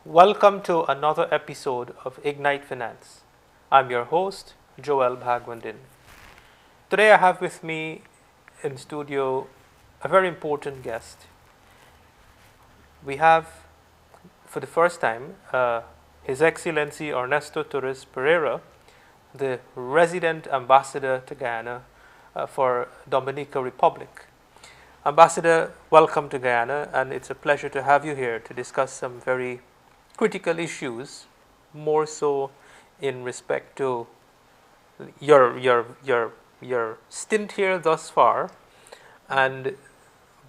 Welcome to another episode of Ignite Finance. I'm your host, Joel Bhagwandin. Today I have with me in studio a very important guest. We have, for the first time, His Excellency Ernesto Torres Pereira, the resident ambassador to Guyana for Dominica Republic. Ambassador, welcome to Guyana, and it's a pleasure to have you here to discuss some very critical issues, more so in respect to your stint here thus far and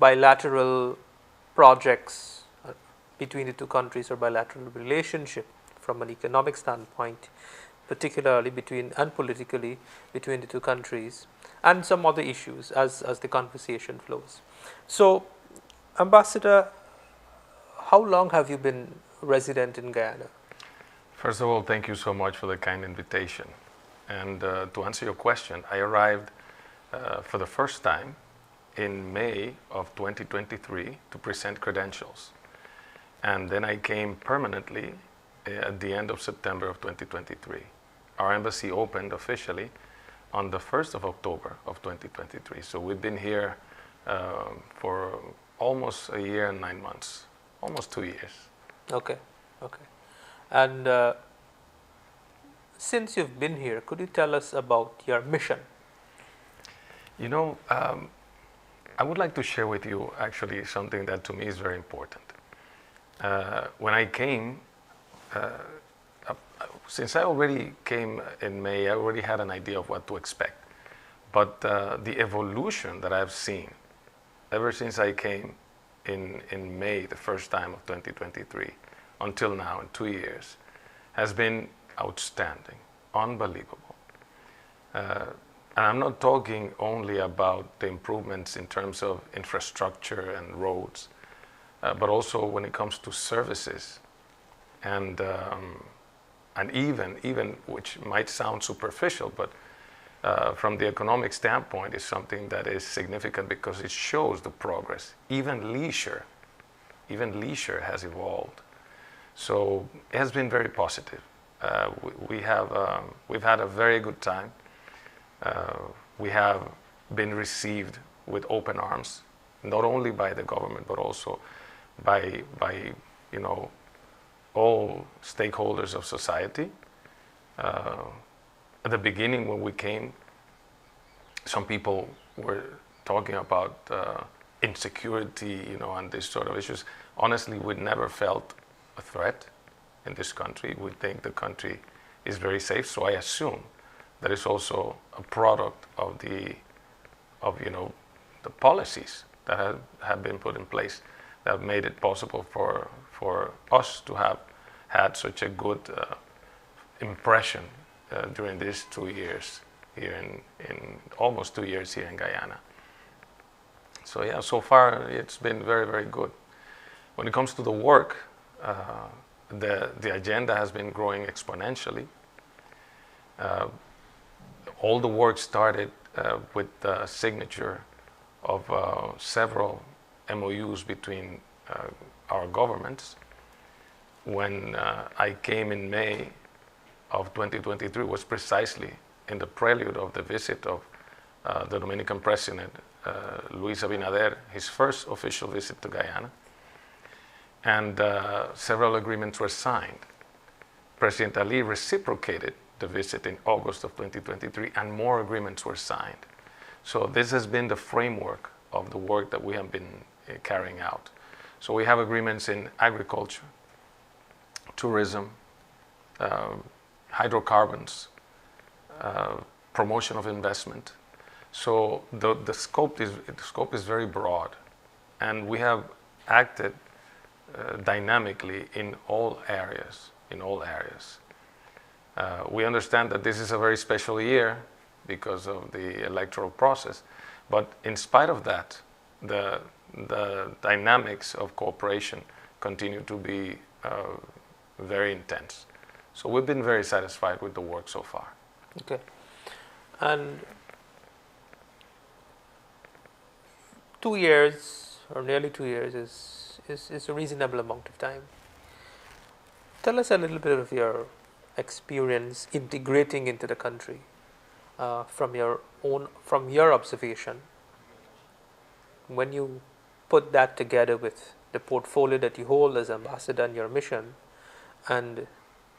bilateral projects between the two countries or bilateral relationship from an economic standpoint, particularly between and politically between the two countries, and some other issues as the conversation flows. So, Ambassador, how long have you been resident in Guyana? First of all, thank you so much for the kind invitation. And to answer your question, I arrived for the first time in May of 2023 to present credentials. And then I came permanently at the end of September of 2023. Our embassy opened officially on the 1st of October of 2023. So we've been here for almost a year and 9 months, almost 2 years. Okay. And since you've been here, could you tell us about your mission? You know, I would like to share with you actually something that to me is very important. When I came, since I already came in May, I already had an idea of what to expect. But the evolution that I've seen ever since I came in May, the first time of 2023, until now, in 2 years, has been outstanding, unbelievable. And I'm not talking only about the improvements in terms of infrastructure and roads, but also when it comes to services and even which might sound superficial, but from the economic standpoint is something that is significant because it shows the progress. Even leisure has evolved. So it has been very positive. We've had a very good time. We have been received with open arms, not only by the government but also by all stakeholders of society. At the beginning, when we came, some people were talking about insecurity, and these sort of issues. Honestly, we never felt a threat in this country. We think the country is very safe. So I assume that it's also a product of the policies that have been put in place that have made it possible for us to have had such a good impression during these 2 years here in almost 2 years here in Guyana. So yeah, so far it's been very, very good. When it comes to the work, the agenda has been growing exponentially. All the work started with the signature of several MOUs between our governments. When I came in May of 2023 was precisely in the prelude of the visit of the Dominican President, Luis Abinader, his first official visit to Guyana. And several agreements were signed. President Ali reciprocated the visit in August of 2023, and more agreements were signed. So this has been the framework of the work that we have been carrying out. So we have agreements in agriculture, tourism, hydrocarbons, promotion of investment. So the scope is very broad, and we have acted dynamically in all areas. We understand that this is a very special year because of the electoral process, but in spite of that, the dynamics of cooperation continue to be very intense. So we've been very satisfied with the work so far. Okay. And 2 years or nearly 2 years is a reasonable amount of time. Tell us a little bit of your experience integrating into the country from your observation. When you put that together with the portfolio that you hold as ambassador and your mission, and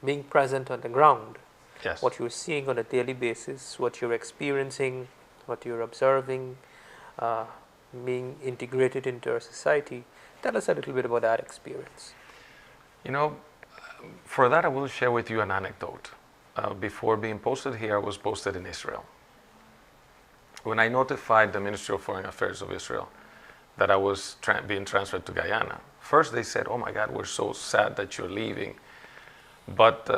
being present on the ground, Yes. what you're seeing on a daily basis, what you're experiencing, what you're observing, uh, being integrated into our society. Tell us a little bit about that experience. You know, for that I will share with you an anecdote. Before being posted here, I was posted in Israel. When I notified the Ministry of Foreign Affairs of Israel that I was being transferred to Guyana, first they said, "Oh my God, we're so sad that you're leaving." But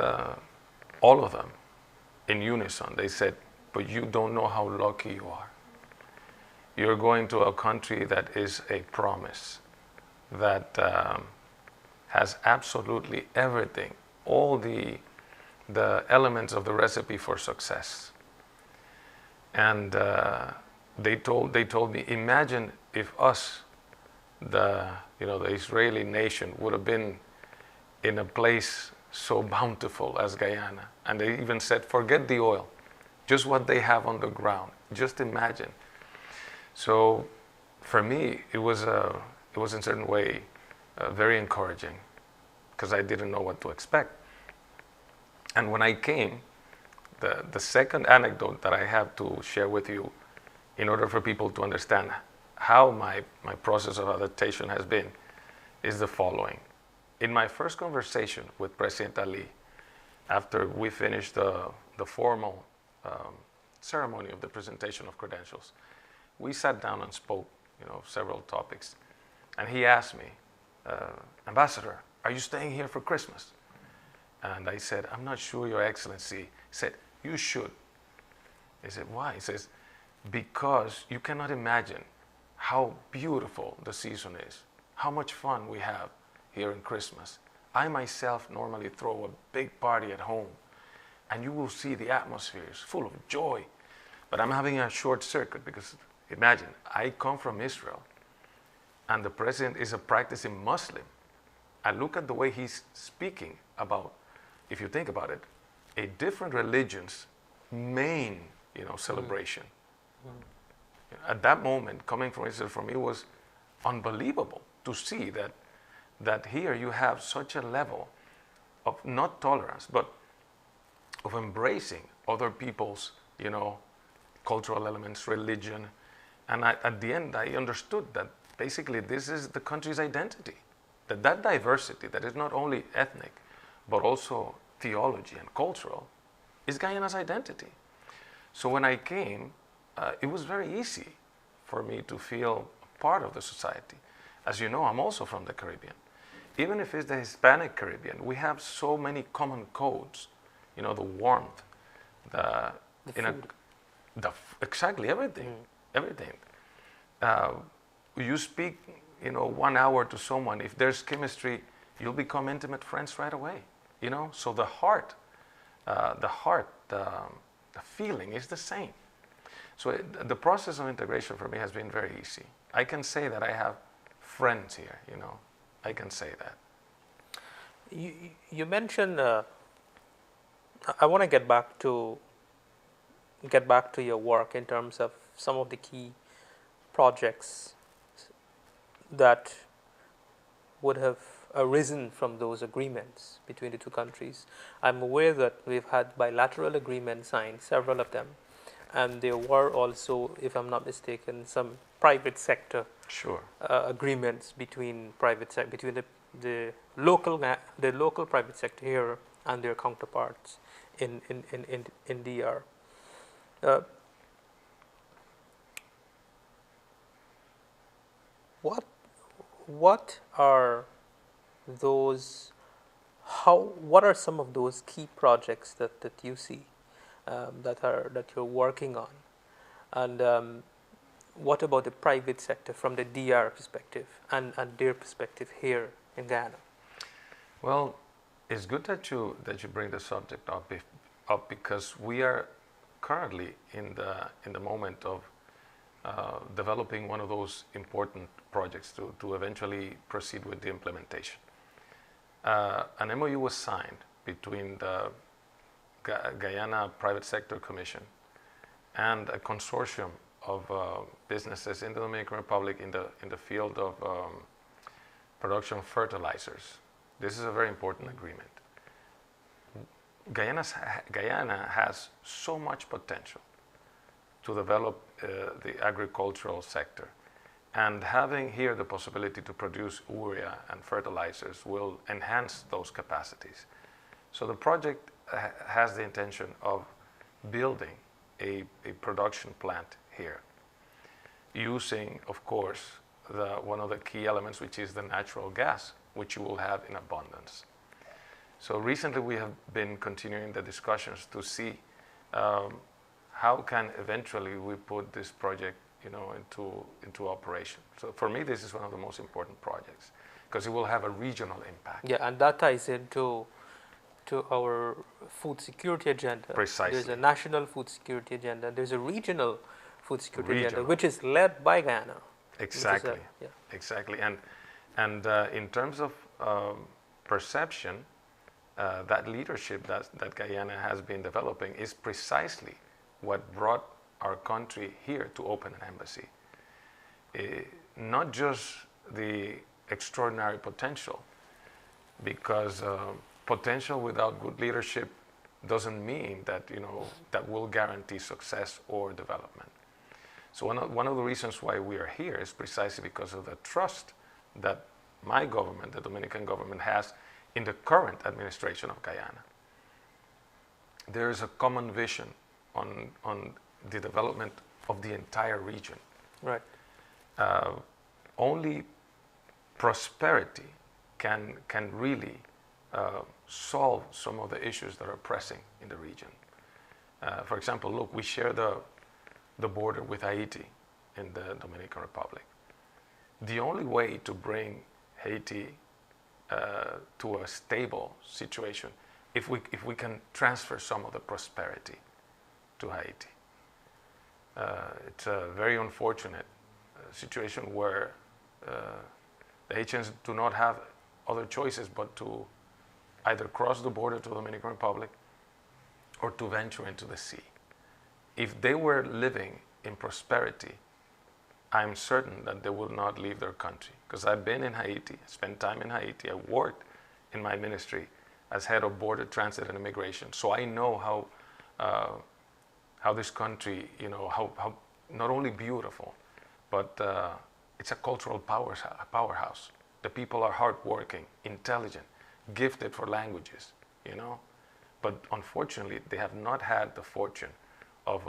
all of them, in unison, they said, "But you don't know how lucky you are. You're going to a country that is a promise, that has absolutely everything, all the elements of the recipe for success." And they told me, imagine if us, the Israeli nation, would have been in a place so bountiful as Guyana. And they even said, forget the oil, just what they have on the ground. Just imagine. So for me, it was in a certain way very encouraging, because I didn't know what to expect. And when I came, the second anecdote that I have to share with you, in order for people to understand how my process of adaptation has been, is the following. In my first conversation with President Ali, after we finished the formal ceremony of the presentation of credentials, we sat down and spoke, several topics. And he asked me, "Ambassador, are you staying here for Christmas?" And I said, "I'm not sure, Your Excellency." He said, "You should." He said, "Why?" He says, "Because you cannot imagine how beautiful the season is, how much fun we have here in Christmas. I myself normally throw a big party at home, and you will see the atmosphere is full of joy. But I'm having a short circuit because, imagine, I come from Israel, and the president is a practicing Muslim. And look at the way he's speaking about, if you think about it, a different religion's main, celebration." At that moment, coming from Israel, for me was unbelievable to see that here you have such a level of not tolerance, but of embracing other people's, cultural elements, religion. And at the end, I understood that basically this is the country's identity. That diversity, that is not only ethnic, but also theology and cultural, is Guyana's identity. So when I came, it was very easy for me to feel part of the society. As you know, I'm also from the Caribbean. Even if it's the Hispanic Caribbean, we have so many common codes. The warmth, exactly everything, everything. You speak, 1 hour to someone. If there's chemistry, you'll become intimate friends right away. So the feeling is the same. So the process of integration for me has been very easy. I can say that I have friends here, I can say that. You mentioned, I want to get back to your work in terms of some of the key projects that would have arisen from those agreements between the two countries. I'm aware that we've had bilateral agreements signed, several of them, and there were also, if I'm not mistaken, some private sector agreements between the local private sector here and their counterparts in DR. What are those? What are some of those key projects that you see that you're working on, and what about the private sector from the DR perspective and their perspective here in Guyana? Well, it's good that you bring the subject up because we are currently in the moment of developing one of those important projects to eventually proceed with the implementation. an MOU was signed between the Guyana Private Sector Commission and a consortium of businesses in the Dominican Republic in the field of production of fertilizers. This is a very important agreement. Guyana has so much potential to develop the agricultural sector, and having here the possibility to produce urea and fertilizers will enhance those capacities. So the project has the intention of building a production plant here, using, of course, one of the key elements, which is the natural gas, which you will have in abundance. So recently we have been continuing the discussions to see how can eventually we put this project, into operation. So for me, this is one of the most important projects because it will have a regional impact. Yeah, and that ties into our food security agenda. Precisely. There's a national food security agenda. There's a regional food security agenda, which is led by Guyana. Exactly. Exactly. And in terms of perception, that leadership that Guyana has been developing is precisely what brought our country here to open an embassy. Not just the extraordinary potential, because potential without good leadership doesn't mean that that will guarantee success or development. So one of the reasons why we are here is precisely because of the trust that my government, the Dominican government, has in the current administration of Guyana. There is a common vision on the development of the entire region. Right. Only prosperity can really solve some of the issues that are pressing in the region. For example, look, we share the border with Haiti in the Dominican Republic. The only way to bring Haiti to a stable situation, if we can transfer some of the prosperity to Haiti. It's a very unfortunate situation where the Haitians do not have other choices but to either cross the border to the Dominican Republic or to venture into the sea. If they were living in prosperity, I'm certain that they would not leave their country. Because I've been in Haiti, spent time in Haiti, I worked in my ministry as head of border transit and immigration. So I know how this country, how not only beautiful, but it's a cultural powerhouse. The people are hardworking, intelligent, gifted for languages, But unfortunately, they have not had the fortune of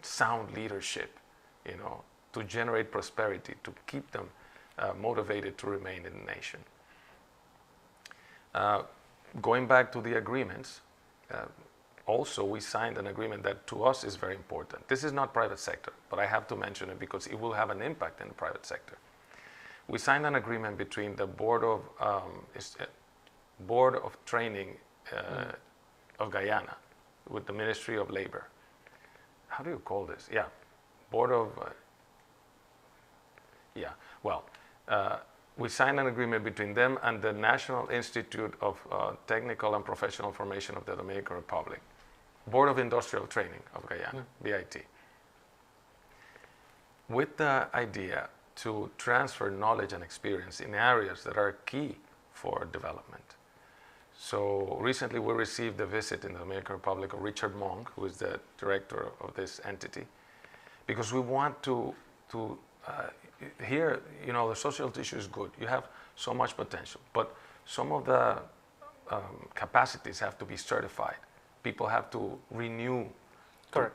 sound leadership, to generate prosperity, to keep them motivated to remain in the nation. Going back to the agreements, also we signed an agreement that to us is very important. This is not private sector, but I have to mention it because it will have an impact in the private sector. We signed an agreement between the Board of Training of Guyana with the Ministry of Labor. How do you call this? Yeah, Board of... we signed an agreement between them and the National Institute of Technical and Professional Formation of the Dominican Republic, Board of Industrial Training of Guyana, BIT, with the idea to transfer knowledge and experience in areas that are key for development. So recently we received a visit in the Dominican Republic of Richard Monk, who is the director of this entity, because we want to here, the social tissue is good. You have so much potential, but some of the capacities have to be certified. People have to renew, to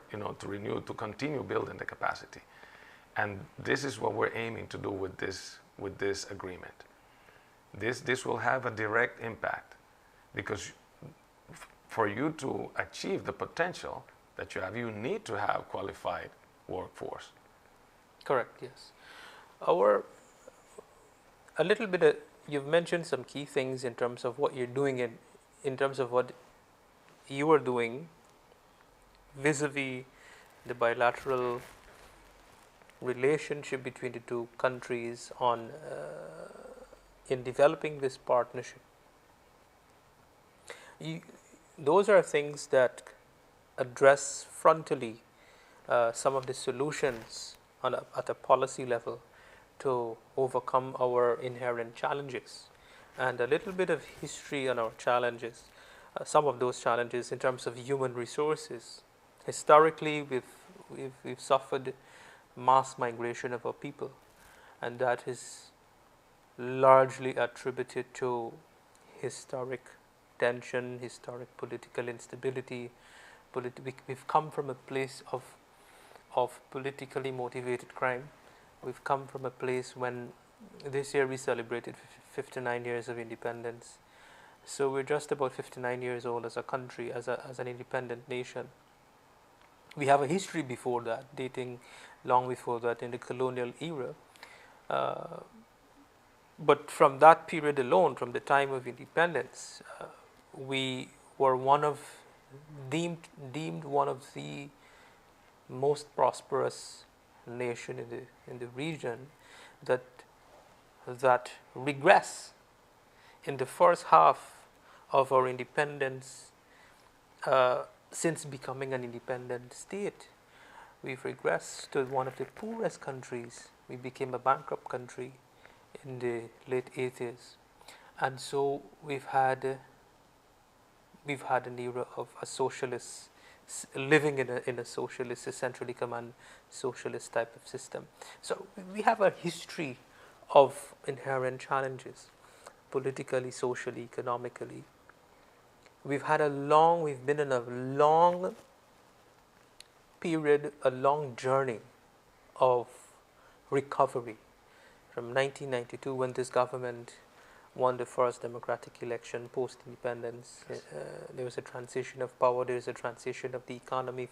continue building the capacity. And this is what we're aiming to do with this agreement. This will have a direct impact because for you to achieve the potential that you have, you need to have qualified workforce. Correct, yes. A little bit, you've mentioned some key things in terms of what you're doing in terms of what you are doing vis-a-vis the bilateral relationship between the two countries in developing this partnership you, those are things that address frontally some of the solutions at a policy level to overcome our inherent challenges, and a little bit of history on our challenges. Some of those challenges in terms of human resources. Historically, we've suffered mass migration of our people, and that is largely attributed to historic tension, historic political instability. We've come from a place of politically motivated crime. We've come from a place when this year we celebrated 59 years of independence. So we're just about 59 years old as a country, as an independent nation. We have a history before that, dating long before that in the colonial era. Uh, but from that period alone, from the time of independence, we were deemed one of the most prosperous nation in the region that regress in the first half of our independence. Since becoming an independent state, we've regressed to one of the poorest countries. We became a bankrupt country in the late 80s, and so we've had an era of a socialist, living in a socialist, a centrally command socialist type of system. So we have a history of inherent challenges, politically, socially, economically. We've been in a long period, a long journey of recovery from 1992, when this government won the first democratic election post-independence. There was a transition of power. There was a transition of the economy.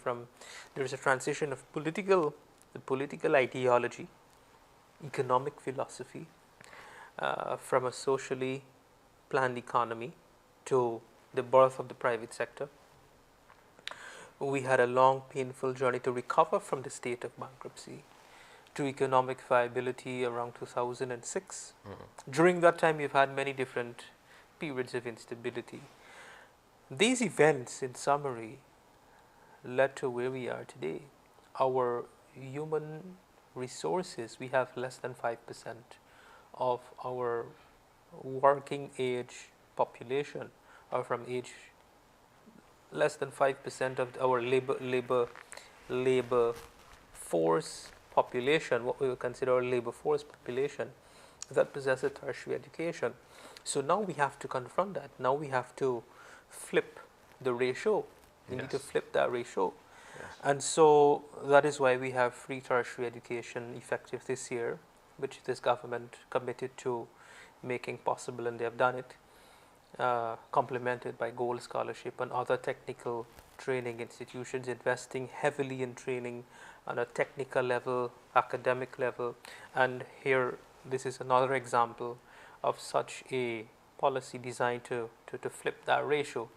There was a transition of the political ideology, economic philosophy, from a socially planned economy to the birth of the private sector. We had a long, painful journey to recover from the state of bankruptcy to economic viability around 2006. During that time, we've had many different periods of instability. These events, in summary, led to where we are today. Our human resources, we have less than 5% of our working age population are from age, less than 5% of our labor force population, what we would consider a labor force population, that possess a tertiary education. So now we have to confront that. Now we have to flip the ratio. We need to flip that ratio. Yes. And so that is why we have free tertiary education effective this year, which this government committed to making possible, and they have done it, complemented by Gold Scholarship and other technical training institutions, investing heavily in training on a technical level, academic level. And here, this is another example of such a policy designed to flip that ratio.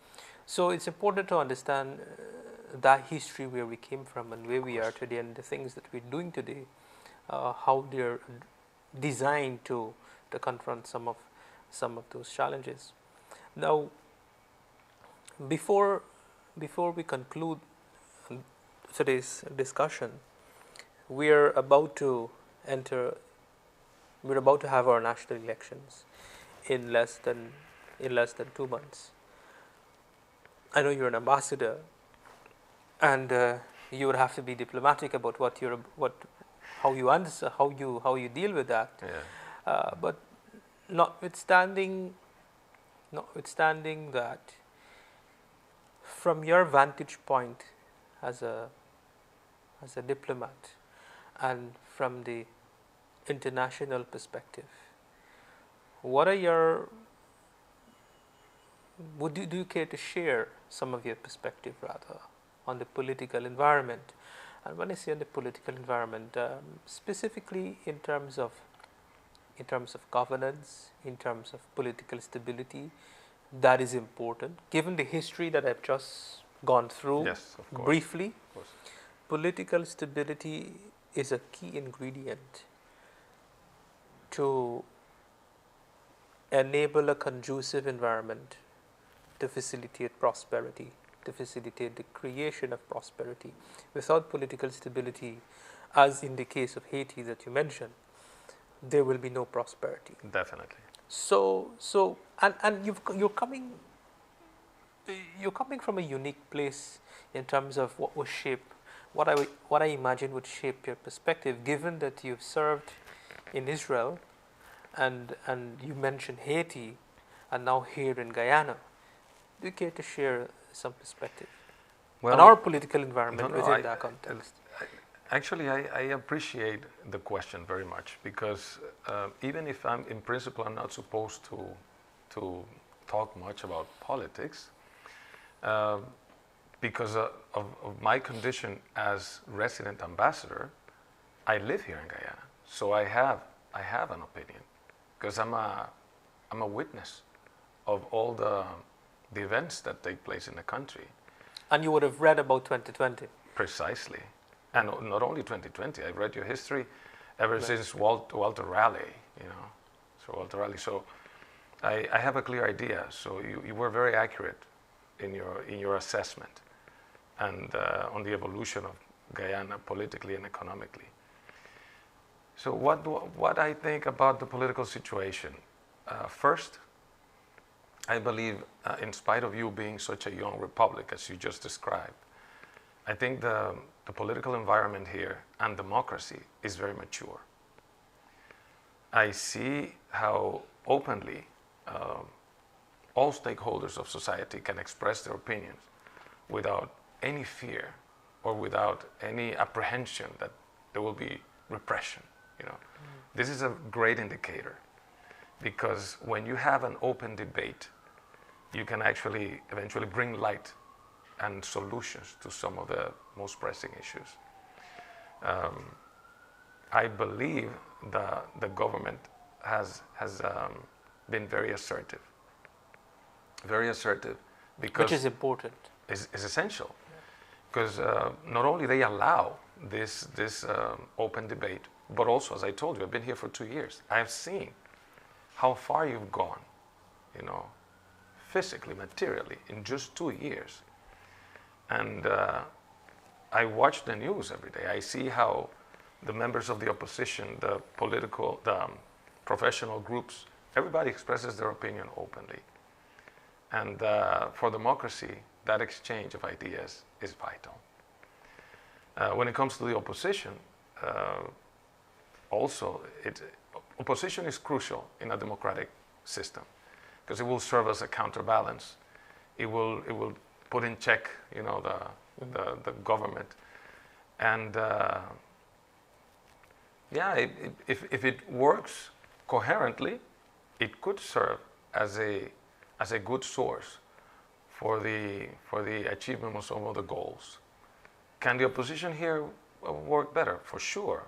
So it's important to understand that history, where we came from and where we are today, and the things that we're doing today, how they're designed to confront some of those challenges. Now, before we conclude today's discussion, we're about to have our national elections in less than 2 months. I know you're an ambassador, and you would have to be diplomatic about how you answer, how you deal with that. Yeah. But notwithstanding that, from your vantage point as a diplomat, and from the international perspective, do you care to share some of your perspective, rather, on the political environment? And when I say on the political environment, specifically in terms of governance, in terms of political stability, that is important. Given the history that I've just gone through, Yes, of course. briefly, Of course. political stability is a key ingredient to enable a conducive environment to facilitate prosperity, to facilitate the creation of prosperity. Without political stability, as in the case of Haiti that you mentioned, there will be no prosperity. Definitely. And you're coming from a unique place in terms of what was shaped, what I imagine would shape your perspective, given that you've served in Israel, and you mentioned Haiti, and now here in Guyana. Do you care to share some perspective on our political environment within that context? Actually, I appreciate the question very much because even if in principle, I'm not supposed to talk much about politics, because of my condition as resident ambassador, I live here in Guyana, so I have an opinion because I'm a witness of all the events that take place in the country. And you would have read about 2020. Precisely. And not only 2020, I've read your history ever since Walter Raleigh, So Walter Raleigh. So I have a clear idea. So you were very accurate in your assessment and on the evolution of Guyana politically and economically. So what I think about the political situation? First, I believe, in spite of you being such a young republic as you just described, I think the political environment here and democracy is very mature. I see how openly all stakeholders of society can express their opinions without any fear or without any apprehension that there will be repression. This is a great indicator because when you have an open debate, you can actually eventually bring light and solutions to some of the most pressing issues. I believe the government has been very assertive because which is important. Is essential because not only they allow this open debate, but also, as I told you, I've been here for 2 years. I have seen how far you've gone, physically, materially, in just 2 years. And I watch the news every day. I see how the members of the opposition, the professional groups, everybody expresses their opinion openly. And for democracy, that exchange of ideas is vital. When it comes to the opposition, also, opposition is crucial in a democratic system because it will serve as a counterbalance. It will put in check, the government, and if it works coherently, it could serve as a good source for the achievement of some of the goals. Can the opposition here work better? For sure,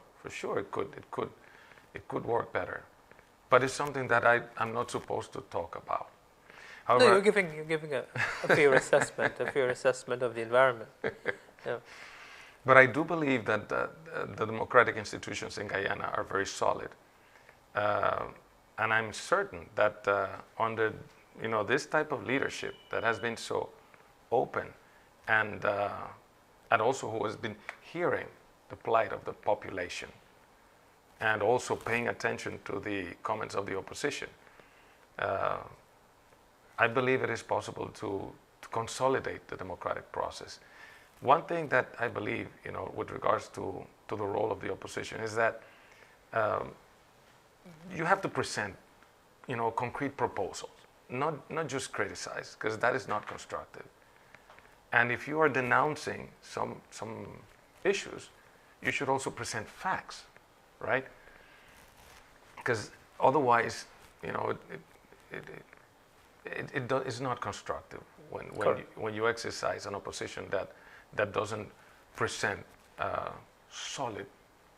it could work better, but it's something that I'm not supposed to talk about. However, no, you're giving a fair assessment of the environment. Yeah. But I do believe that the democratic institutions in Guyana are very solid, and I'm certain that under this type of leadership that has been so open and also who has been hearing the plight of the population and also paying attention to the comments of the opposition, I believe it is possible to consolidate the democratic process. One thing that I believe, with regards to the role of the opposition is that you have to present, concrete proposals, not just criticize, because that is not constructive. And if you are denouncing some issues, you should also present facts, right? Because otherwise, it's not constructive when you exercise an opposition that doesn't present solid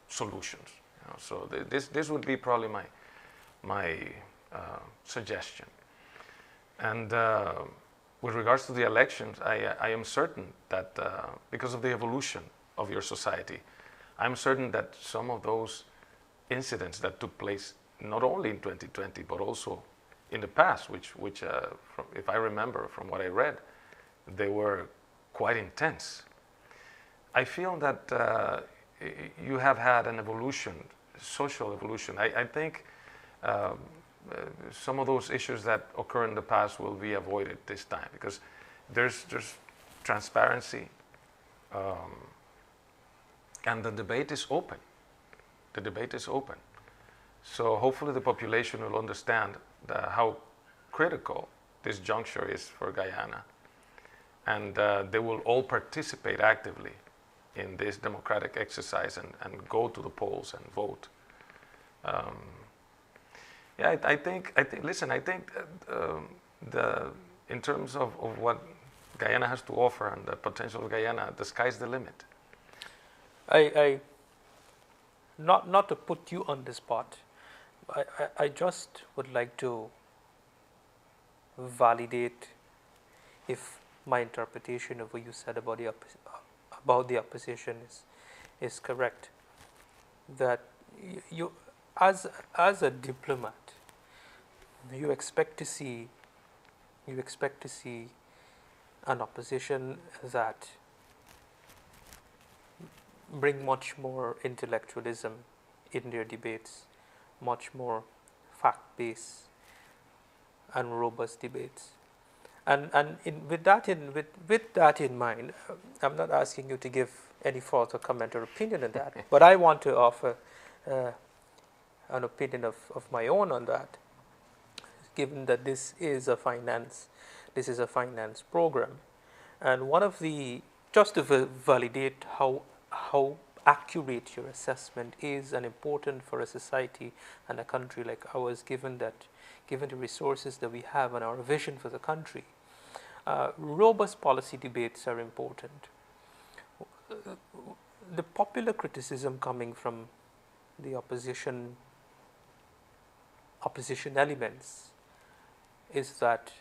solutions. So this would be probably my suggestion. And with regards to the elections, I am certain that because of the evolution of your society, I'm certain that some of those incidents that took place not only in 2020 but also in the past, which if I remember from what I read, they were quite intense. I feel that you have had an evolution, social evolution. I think some of those issues that occur in the past will be avoided this time because there's transparency, and the debate is open. The debate is open. So hopefully the population will understand how critical this juncture is for Guyana, and they will all participate actively in this democratic exercise and go to the polls and vote. Yeah, I think. Listen, I think in terms of what Guyana has to offer and the potential of Guyana, the sky's the limit. I not to put you on the spot, I just would like to validate if my interpretation of what you said about the opposition is correct. That you as a diplomat, you expect to see an opposition that bring much more intellectualism in their debates, much more fact-based and robust debates. And with that in mind, I'm not asking you to give any further comment or opinion on that, but I want to offer an opinion of my own on that, given that this is a finance program, and one of the, just to validate how accurate your assessment is and important for a society and a country like ours, given the resources that we have and our vision for the country. Robust policy debates are important. The popular criticism coming from the opposition elements is that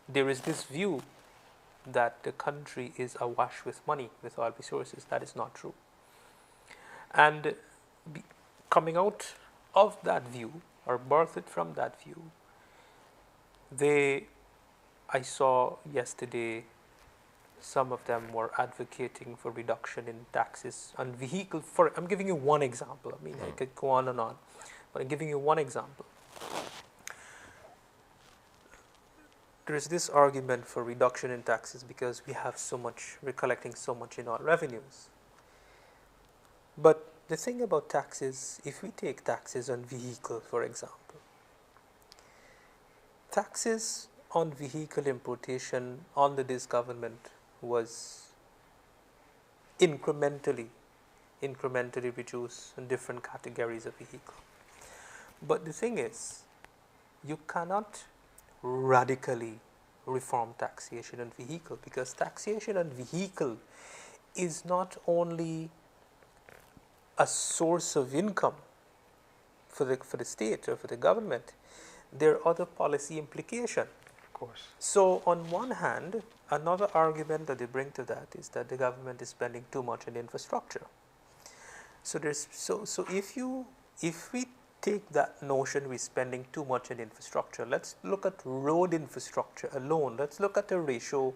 there is this view that the country is awash with money, with oil resources. That is not true. And coming out of that view, or birthed from that view, I saw yesterday some of them were advocating for reduction in taxes on vehicle. I'm giving you one example. I mean, I could go on and on, but I'm giving you one example. There is this argument for reduction in taxes because we're collecting so much in oil revenues. But the thing about taxes, if we take taxes on vehicle, for example, taxes on vehicle importation under this government was incrementally reduced in different categories of vehicle. But the thing is, you cannot radically reform taxation on vehicle, because taxation on vehicle is not only a source of income for the state or for the government, there are other policy implications. Of course. So on one hand, another argument that they bring to that is that the government is spending too much on infrastructure. So if we take that notion we're spending too much on infrastructure, let's look at road infrastructure alone. Let's look at the ratio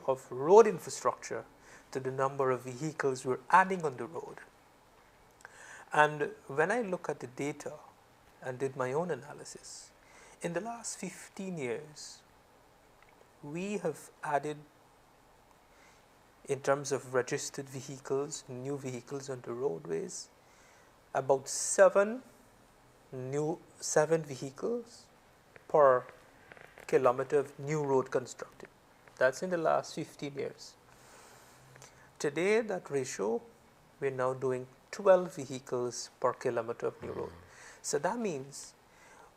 of road infrastructure to the number of vehicles we're adding on the road. And when I look at the data and did my own analysis, in the last 15 years, we have added, in terms of registered vehicles, new vehicles on the roadways, about seven vehicles per kilometer of new road constructed. That's in the last 15 years. Today, that ratio, we're now doing 12 vehicles per kilometer of new road. So that means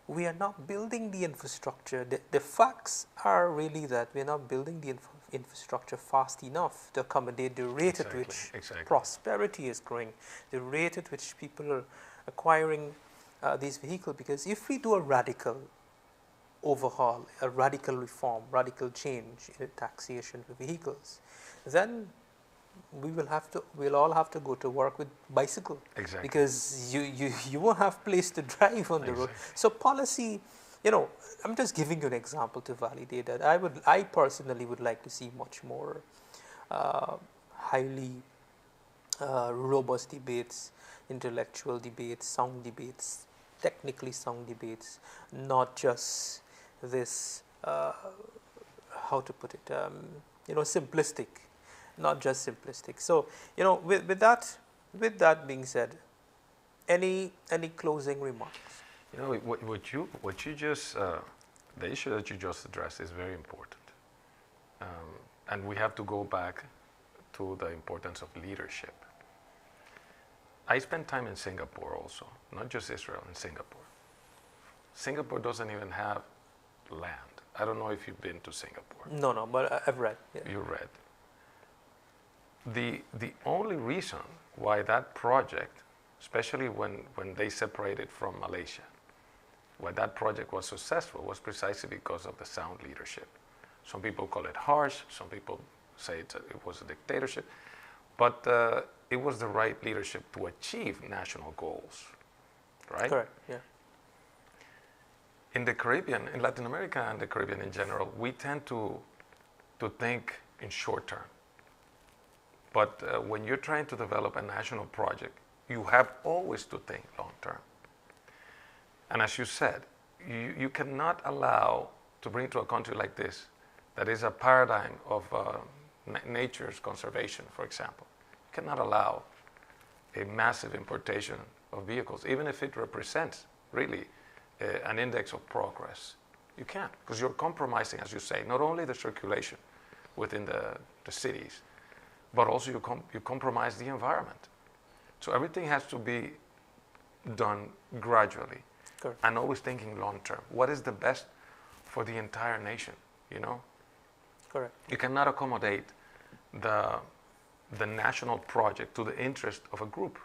we are not building the infrastructure. The facts are really that we're not building the infrastructure fast enough to accommodate the rate at which prosperity is growing, the rate at which people are acquiring these vehicles. Because if we do a radical overhaul, a radical reform, radical change in taxation for vehicles, then we'll all have to go to work with bicycle, Exactly. because you won't have place to drive on the road. Exactly. So policy, I'm just giving you an example to validate that. I personally would like to see much more uh, highly robust debates, intellectual debates, sound debates, technically sound debates, not just this, how to put it, simplistic, not just simplistic. So, with that being said, any closing remarks? What you just the issue that you just addressed is very important, and we have to go back to the importance of leadership. I spent time in Singapore also, not just Israel, in Singapore. Singapore doesn't even have land. I don't know if you've been to Singapore. No, but I've read. Yeah. You read. The only reason why that project, especially when they separated from Malaysia, why that project was successful was precisely because of the sound leadership. Some people call it harsh, some people say it was a dictatorship, but it was the right leadership to achieve national goals, right? Correct, yeah. In the Caribbean, in Latin America and the Caribbean in general, we tend to think in short term. But when you're trying to develop a national project, you have always to think long term. And as you said, you cannot allow to bring to a country like this, that is a paradigm of nature's conservation, for example. You cannot allow a massive importation of vehicles, even if it represents really an index of progress. You can't, because you're compromising, as you say, not only the circulation within the cities, but also you compromise the environment. So everything has to be done gradually. Correct. And always thinking long term. What is the best for the entire nation, Correct. You cannot accommodate the national project to the interest of a group.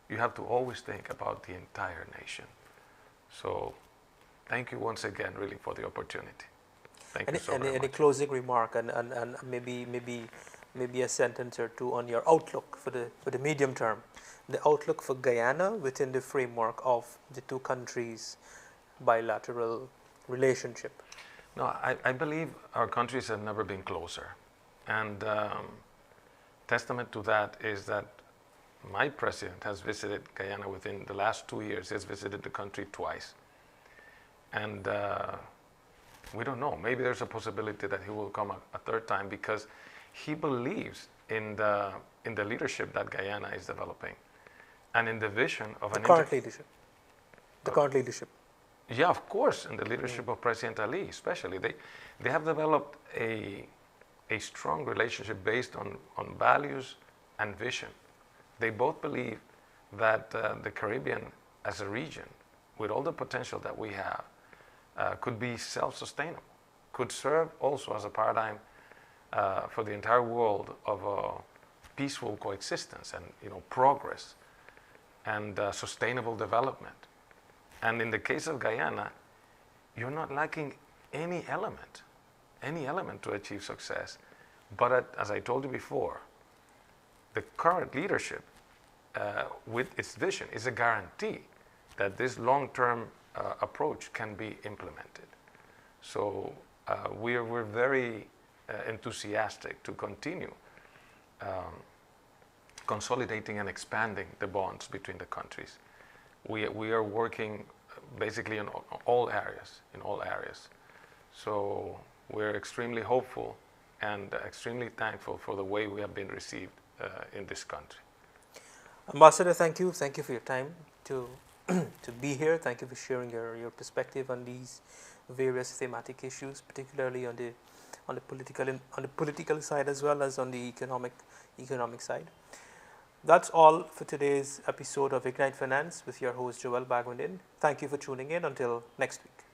You have to always think about the entire nation. So thank you once again really for the opportunity. Thank you so very much. Any closing remark and maybe a sentence or two on your outlook for the medium term, the outlook for Guyana within the framework of the two countries' bilateral relationship? No, I believe our countries have never been closer. And testament to that is that my president has visited Guyana within the last 2 years. He has visited the country twice. And we don't know. Maybe there's a possibility that he will come a third time, because he believes in the leadership that Guyana is developing and in the vision of the current leadership. The current leadership. Yeah, of course, in the leadership of President Ali, especially. They have developed a strong relationship based on values and vision. They both believe that the Caribbean as a region, with all the potential that we have, could be self-sustainable, could serve also as a paradigm for the entire world of peaceful coexistence and progress and sustainable development. And in the case of Guyana, you're not lacking any element to achieve success. But as I told you before, the current leadership with its vision is a guarantee that this long-term approach can be implemented. So we're very enthusiastic to continue consolidating and expanding the bonds between the countries. We are working basically in all areas. So we're extremely hopeful and extremely thankful for the way we have been received in this country. Ambassador, thank you for your time to be here. Thank you for sharing your perspective on these various thematic issues, particularly on the political side as well as on the economic side. That's all for today's episode of Ignite Finance with your host Joel Bagwandin. Thank you for tuning in. Until next week.